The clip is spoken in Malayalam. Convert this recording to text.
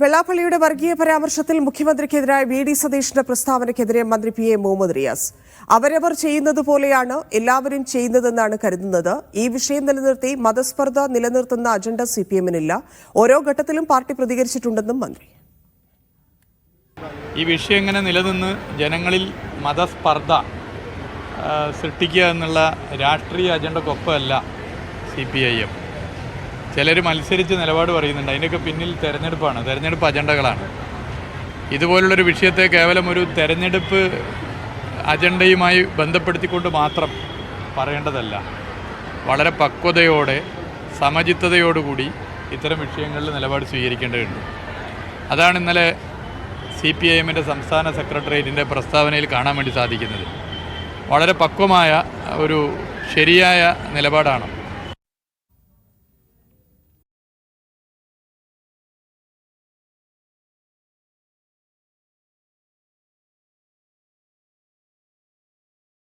വെള്ളാപ്പള്ളിയുടെ വർഗീയ പരാമർശത്തിൽ മുഖ്യമന്ത്രിക്കെതിരായ വി.ഡി. സതീശന്റെ പ്രസ്താവനയ്ക്കെതിരെ മന്ത്രി പി.എ. മുഹമ്മദ് റിയാസ്. അവരവർ ചെയ്യുന്നത് പോലെയാണ് എല്ലാവരും ചെയ്യുന്നതെന്നാണ് കരുതുന്നത്. ഈ വിഷയം നിലനിർത്തി മതസ്പർദ്ധ നിലനിർത്തുന്ന അജണ്ട സിപിഎമ്മിനില്ല. ഓരോ ഘട്ടത്തിലും പാർട്ടി പ്രതികരിച്ചിട്ടുണ്ടെന്നും മന്ത്രി. ഈ വിഷയം ഇങ്ങനെ നിലനിന്ന് ജനങ്ങളിൽ മതസ്പർദ്ധ സൃഷ്ടിക്കുക എന്നുള്ള രാഷ്ട്രീയ അജണ്ടക്കൊപ്പമല്ല CPIM. ചിലർ മത്സരിച്ച് നിലപാട് പറയുന്നുണ്ട്. അതിൻ്റെയൊക്കെ പിന്നിൽ തെരഞ്ഞെടുപ്പ് അജണ്ടകളാണ്. ഇതുപോലുള്ളൊരു വിഷയത്തെ കേവലം ഒരു തെരഞ്ഞെടുപ്പ് അജണ്ടയുമായി ബന്ധപ്പെടുത്തിക്കൊണ്ട് മാത്രം പറയേണ്ടതല്ല. വളരെ പക്വതയോടെ സമചിത്തതയോടുകൂടി ഇത്തരം വിഷയങ്ങളിൽ നിലപാട് സ്വീകരിക്കേണ്ടതുണ്ട്. അതാണ് ഇന്നലെ CPIMൻ്റെ സംസ്ഥാന സെക്രട്ടേറിയറ്റിൻ്റെ പ്രസ്താവനയിൽ കാണാൻ വേണ്ടി സാധിക്കുന്നത്. വളരെ പക്വമായ ഒരു ശരിയായ നിലപാടാണ്